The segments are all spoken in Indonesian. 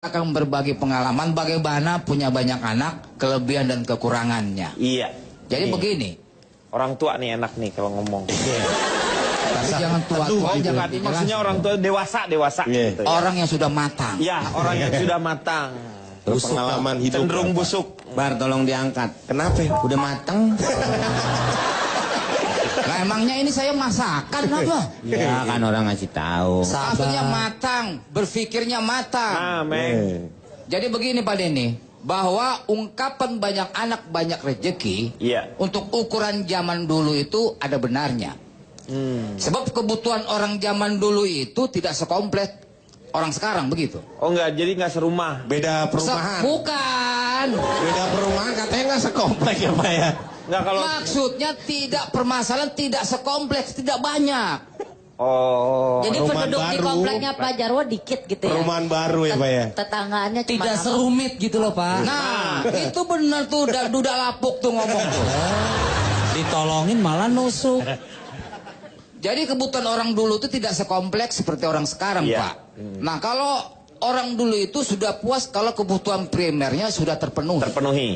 akan berbagi pengalaman bagaimana punya banyak anak, kelebihan dan kekurangannya. Iya. Jadi begini. Orang tua nih enak nih kalau ngomong. Tapi jangan tua-tua aja. Maksudnya orang tua dewasa gitu, ya. Orang yang sudah matang. Ya, orang yang sudah matang. Terus pengalaman hidup. Cenderung busuk. Bar, tolong diangkat. Kenapa? Udah matang. Nah, emangnya ini saya masakan apa? Ya kan orang ngasih tahu. Maksudnya matang, berpikirnya matang. Nah, Meng. Jadi begini Pak Denny, bahwa ungkapan banyak anak banyak rezeki, Iya. untuk ukuran zaman dulu itu ada benarnya. Sebab kebutuhan orang zaman dulu itu tidak sekompleks orang sekarang begitu. Oh enggak, jadi enggak serumah. Beda perumahan. Bukan. Beda perumahan katanya nggak sekomplek ya Pak ya. Enggak kalau Maksudnya tidak permasalahan tidak sekompleks, tidak banyak. Oh. Jadi Perumahan penduduk di baru. kompleknya Pak Jarwo dikit gitu ya. Perumahan baru ya Pak ya. Tetanggaannya cuma Tidak serumit gitu loh Pak. Nah, itu benar tuh duda lapuk tuh ngomong tuh. Ditolongin malah nusuk. Jadi kebutuhan orang dulu itu tidak sekompleks seperti orang sekarang, Iya. Pak. Nah, kalau orang dulu itu sudah puas kalau kebutuhan primernya sudah terpenuhi. Terpenuhi.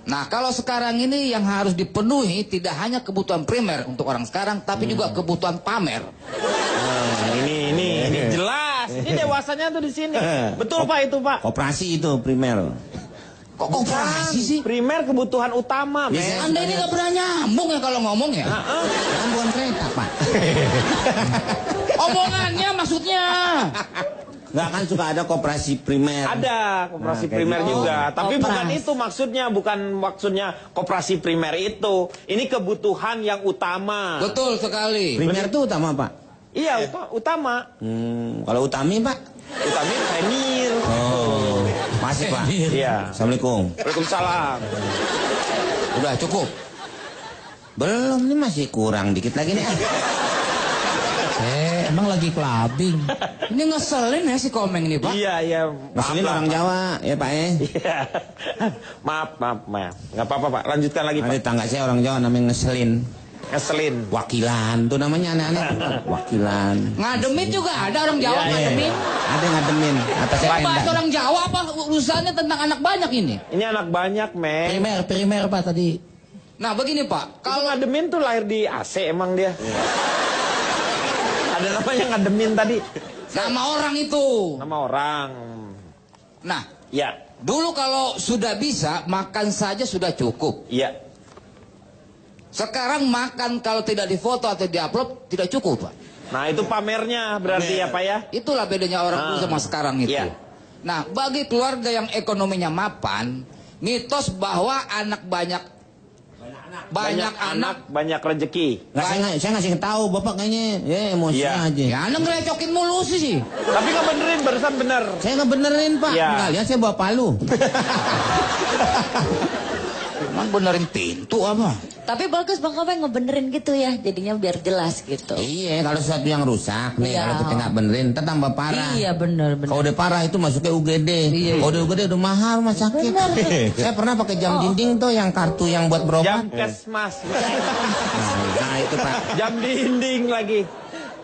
Nah, kalau sekarang ini yang harus dipenuhi tidak hanya kebutuhan primer untuk orang sekarang, tapi juga kebutuhan pamer. Nah, ini jelas. Ini dewasanya tuh di sini. Betul Pak itu, Pak. Koperasi itu primer. Kok koperasi sih? Primer kebutuhan utama, men. Anda ini gak pernah nyambung ya kalau ngomong ya? Kan bukan kereta Pak. Omongannya maksudnya. Nggak kan suka ada koperasi primer. Ada koperasi Nah, kayak primer gitu. juga, tapi bukan Koperasi. itu maksudnya, bukan maksudnya koperasi primer itu. Ini kebutuhan yang utama. Betul sekali. Primer itu utama Pak. Iya, utama. Kalau utami Pak. Utama premier. Oh, masih Pak. Iya. Assalamualaikum. Waalaikumsalam. Udah cukup. Belum nih masih kurang dikit lagi nih. Emang lagi clubbing. Ini ngeselin ya si Komeng ini, Pak. Iya, iya. Maksudnya Maaf, orang Pak. Jawa ya Pak ya. Iya. Maaf. Nggak apa-apa, Pak. Lanjutkan lagi, Ada Pak. tangga saya orang Jawa namanya ngeselin. Ngeselin. Wakilan tuh namanya aneh-aneh. Wakilan. Ngademit juga ada orang Jawa Iya, ngademit. Ada yang ngademin atasnya Bahasa tenda. orang Jawa apa urusannya tentang anak banyak ini? Ini anak banyak, men. Primer Pak tadi. Nah begini Pak, Kalau kalau ngademin tuh lahir di AC emang dia. Ada namanya ngademin tadi. nama orang itu. Nama orang. Nah, Ya, dulu kalau sudah bisa makan saja sudah cukup. iya. Sekarang makan kalau tidak difoto atau diupload tidak cukup, Pak. Nah, itu pamernya berarti ya, Pak ya. Itulah bedanya orang dulu sama sekarang itu. Iya. Nah, bagi keluarga yang ekonominya mapan, mitos bahwa banyak anak banyak rezeki. Saya ngasih tahu Bapak kayaknya ya emosi Iya. aja. ya Anda ngerecokin mulu sih. Tapi nggak benerin, barusan bener. Saya nggak benerin Pak. Iya. Nggak lihat saya bawa palu. Emang benerin pintu apa? Tapi bagus Bang Komeng ngebenerin gitu ya, jadinya biar jelas gitu. Iya, kalau sesuatu yang rusak nih, Iya. kalau kita nggak benerin, ntar tambah parah. Iya bener. Kalau udah parah itu masuknya UGD. Kalau udah UGD udah mahal rumah sakit. Saya pernah pakai jam dinding tuh yang kartu yang buat berobat. Jam kesmas. Nah itu Pak. Jam dinding lagi.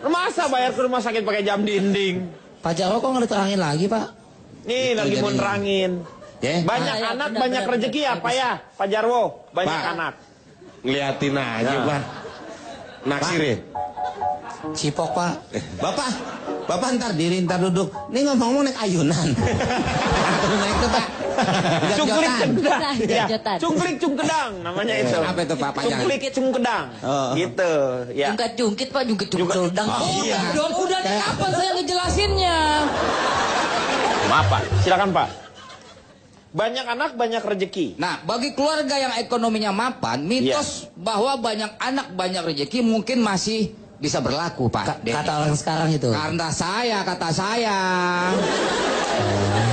Masa bayar ke rumah sakit pakai jam dinding? Pak Jarwo kok nggak diterangin lagi Pak? Nih Itu lagi mau jadi- nerangin. Ya. Banyak Ah, ya, anak, benar, banyak benar, rezeki benar. ya, Pak ya? Pak Jarwo, banyak Pak. anak. Ngeliatin aja Pak. Naksir ya? Cipok Pak. Bapak ntar diri, ntar duduk. Nih ngomong-ngomong naik ayunan. Terus naik tuh Pak. Cungklik Jotan. cungkedang. Nah, Ya. jotan. Cungklik cungkedang namanya itu. Apa itu Pak? Panjangan. Cungklik cungkedang. Oh. Gitu. Ya. Jungkit Pak, jungkit dang. Udah dong, udah nih kapan saya ngejelasinnya? Maaf Pak, silakan Pak. Banyak anak, banyak rezeki. Nah, bagi keluarga yang ekonominya mapan, mitos bahwa banyak anak banyak rezeki mungkin masih bisa berlaku, Pak. Denny. Kata orang sekarang itu. Kata saya.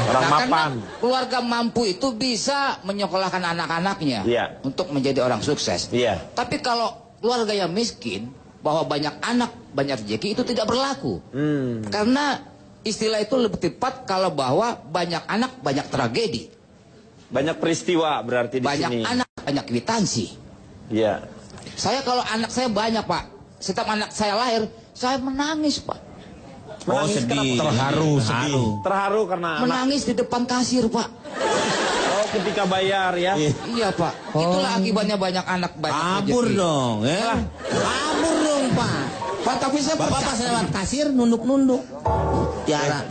Orang Nah, karena mapan. keluarga mampu itu bisa menyekolahkan anak-anaknya Iya. untuk menjadi orang sukses. Iya. Tapi kalau keluarga yang miskin, bahwa banyak anak banyak rezeki itu tidak berlaku. Karena istilah itu lebih tepat kalau bahwa banyak anak banyak tragedi. Banyak peristiwa berarti di Banyak sini. anak banyak kwitansi. Iya. Saya kalau anak saya banyak, Pak. Setiap anak saya lahir, saya menangis, Pak. Menangis sedih. kenapa? Terharu. Terharu karena anak. Menangis di depan kasir, Pak. Oh, ketika bayar ya. Iya, Pak. Itulah akibatnya banyak anak banyak Kabur rezeki. dong, ya. Kabur dong, Pak. Pak, tapi saya Bapak pas lewat kasir nunduk-nunduk. Tiara.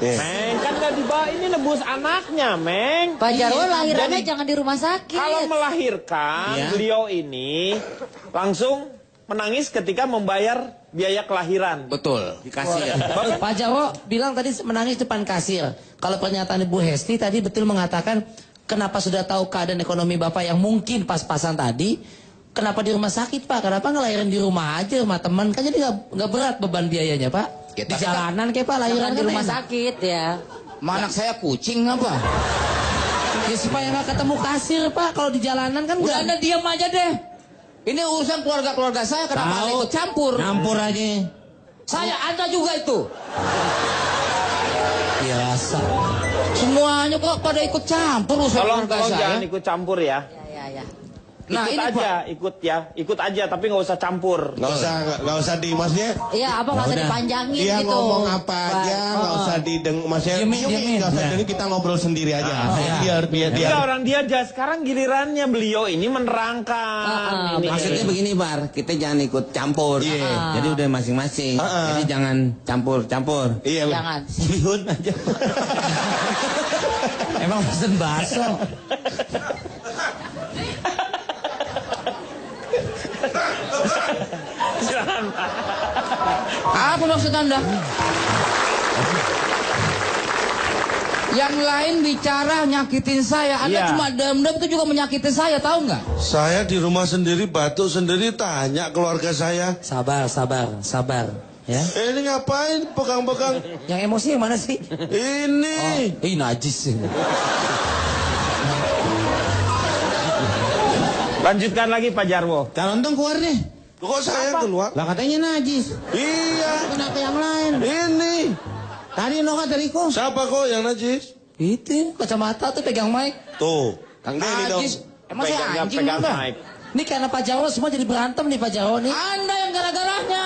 Meng, kan gak dibawa, ini nebus anaknya, Meng. Pak Jarwo lahirannya Jadi, jangan di rumah sakit. kalau melahirkan, Iya. beliau ini langsung menangis ketika membayar biaya kelahiran. Betul. Di kasir. Pak Jarwo bilang tadi menangis depan kasir. Kalau pernyataan Ibu Hesti tadi betul mengatakan kenapa sudah tahu keadaan ekonomi Bapak yang mungkin pas-pasan tadi, kenapa di rumah sakit Pak? Kenapa ngelahirin di rumah aja, rumah teman? Kan jadi nggak berat beban biayanya Pak. Ya, Di tapi jalanan kayak Pak lahiran Jangan di kan rumah enak. sakit ya. Anak saya kucing apa? Ya supaya nggak ketemu kasir Pak. Kalau di jalanan kan Udah nggak. Anda diam aja deh. Ini urusan keluarga-keluarga saya, kenapa Anda ikut campur? Campur aja. Saya, Anda juga itu. Biasa. Semuanya kok pada ikut campur urusan Tolong keluarga saya. jangan ikut campur ya. Ya. Nah, Ikut ini aja, ikut aja, tapi nggak usah campur. Nggak usah di masnya. Iya, apa nggak usah dipanjangin Dia gitu. ngomong apa aja, nggak usah masnya. Diemin. Nggak usah dengerin, kita ngobrol sendiri aja. Biar Enggak, orang dia aja sekarang gilirannya beliau ini menerangkan. Ini. Maksudnya begini, Bar. Kita jangan ikut campur. Jadi udah masing-masing. Jadi jangan campur-campur. Iya. Jangan. Bihun aja. Emang pesen bakso. Apa maksud Anda? Yang lain bicara nyakitin saya, Anda Iya. cuma dendam itu juga menyakiti saya, tahu nggak? Saya di rumah sendiri batuk sendiri, tanya keluarga saya. Sabar. Ya. Ini ngapain pegang-pegang? Yang emosi yang mana sih? Ini. Ih najis. Lanjutkan lagi Pak Jarwo. Calon dong keluar deh. Kok saya keluar? Lah katanya najis. Iya. Kenapa yang lain? Ini. Tadi no kata Riko. Siapa kok yang najis? Itu kacamata tuh pegang mic. Tuh. Kang Denny dong. Najis. Emang saya anjing pegang apa? mic. Ini karena Pak Jarwo semua jadi berantem nih Pak Jarwo nih. Anda yang gara-garanya.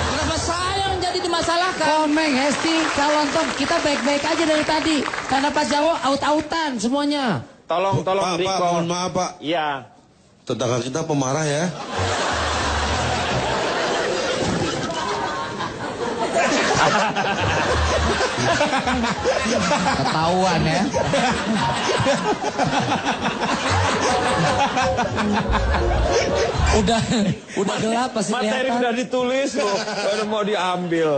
Kenapa saya yang jadi dimasalahkan? Komeng, Hesti, Calonton, kita baik-baik aja dari tadi. Karena Pak Jarwo out-outan semuanya. Tolong Pak, Riko. mohon maaf Pak. Iya. Tetangga kita pemarah ya. Ketahuan ya. Udah gelap pasti Materi kelihatan. udah ditulis loh, baru mau diambil.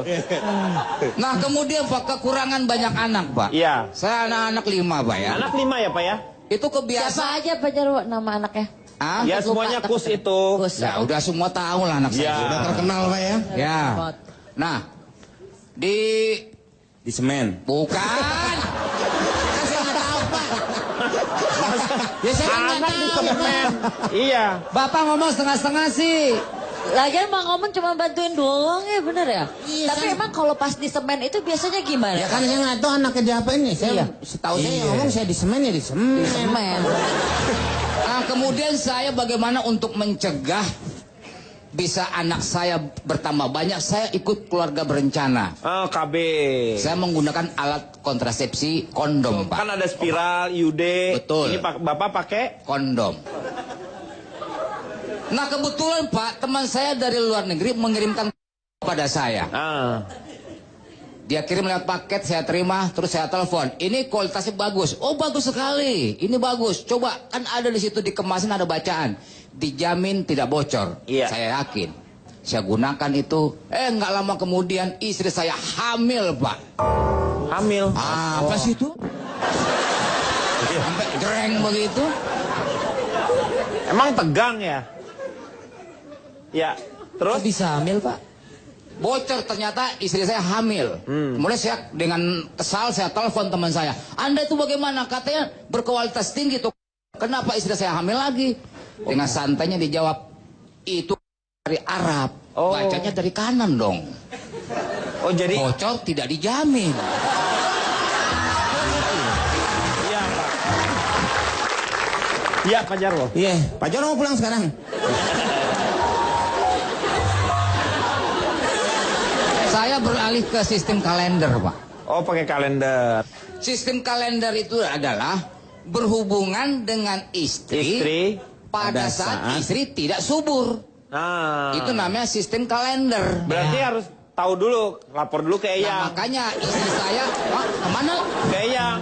Nah kemudian Pak, kekurangan banyak anak Pak. Iya. Saya anak-anak 5 Pak ya. Anak 5 ya Pak ya? Itu Siapa kebiasaan. aja Pak Jarwo nama anaknya? Ah? Ya Lupa, semuanya takut. kus itu. Kus. Ya udah semua tahu lah anak Ya. saya. Udah terkenal Pak ya. Ya. Nah, di Di semen. bukan. Kan saya nggak tahu Pak. Ya saya kan nggak Anak di tahu. semen. Iya. Bapak ngomong setengah-setengah sih. Lagian Bang Omen cuma bantuin doang ya, bener ya? Iya, Tapi kan. emang kalau pas di semen itu biasanya gimana? Ya kan saya nggak tahu anaknya diapain nih. Saya setahu saya ngomong saya di semen ya di semen. Semen. Nah, kemudian saya bagaimana untuk mencegah bisa anak saya bertambah banyak, saya ikut keluarga berencana. Oh, KB. Saya menggunakan alat kontrasepsi kondom, Pak. Kan ada spiral, IUD. Betul. Ini Bapak pakai? Kondom. Nah, kebetulan Pak, teman saya dari luar negeri mengirimkan kepada saya. Ah. Dia kirim lewat paket, saya terima, terus saya telepon. Ini kualitasnya bagus. Oh, bagus sekali. Ini bagus. Coba, kan ada di situ di kemasan ada bacaan. Dijamin tidak bocor. Iya. Saya yakin. Saya gunakan itu. Nggak lama kemudian istri saya hamil, Pak. Hamil. Apa sih itu? Sampai gereng begitu. Emang tegang ya? Ya. Terus? Kok bisa hamil Pak? Bocor, ternyata istri saya hamil. Kemudian saya dengan kesal saya telepon teman saya. Anda itu bagaimana? Katanya berkualitas tinggi tuh. Kenapa istri saya hamil lagi? Dengan santainya dijawab, itu dari Arab. Oh. Bacanya dari kanan dong. Oh, jadi Bocor tidak dijamin. iya, Pak. Iya, Pak Jarwo. Iya, Pak Jarwo mau pulang sekarang. Saya beralih ke sistem kalender, Pak. Oh, pakai kalender. Sistem kalender itu adalah berhubungan dengan istri pada saat istri tidak subur. Nah, Itu namanya sistem kalender. berarti harus tahu dulu, lapor dulu ke Nah, Eyang. makanya istri saya, Pak, kemana? Ke Eyang.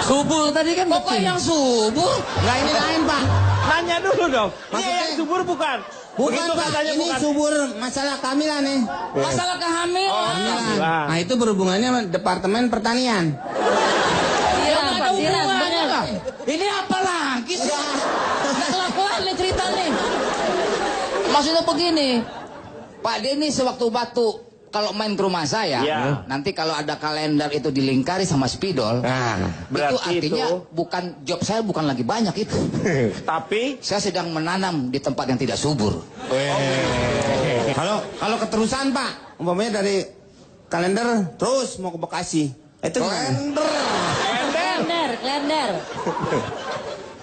Subur tadi kan Kok yang subur? Enggak, ini lain, Pak. Nanya dulu dong. Ini Maksudnya- Eyang subur bukan? Bukan, Begitu Pak. katanya Ini bukan. subur masalah kehamilan nih. Masalah kehamilan. Kehamilan. Nah, itu berhubungannya sama Departemen Pertanian. Siram, Pak, siram, hubungannya, bener. Pak. Ini apa lagi sih? Nggak kelar-kelar nih cerita nih. Maksudnya begini, Pak Denny sewaktu batu kalau main ke rumah saya, Ya. nanti kalau ada kalender itu dilingkari sama spidol, itu berarti artinya itu- bukan job saya bukan lagi banyak itu. Tapi Saya sedang menanam di tempat yang tidak subur. Kalau keterusan, Pak, umpamanya dari kalender terus mau ke Bekasi. Itu kalender. Kalender, kalender.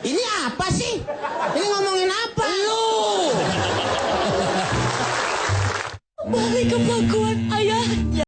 Ini apa sih? Ini ngomongin apa? Mami kebangkuan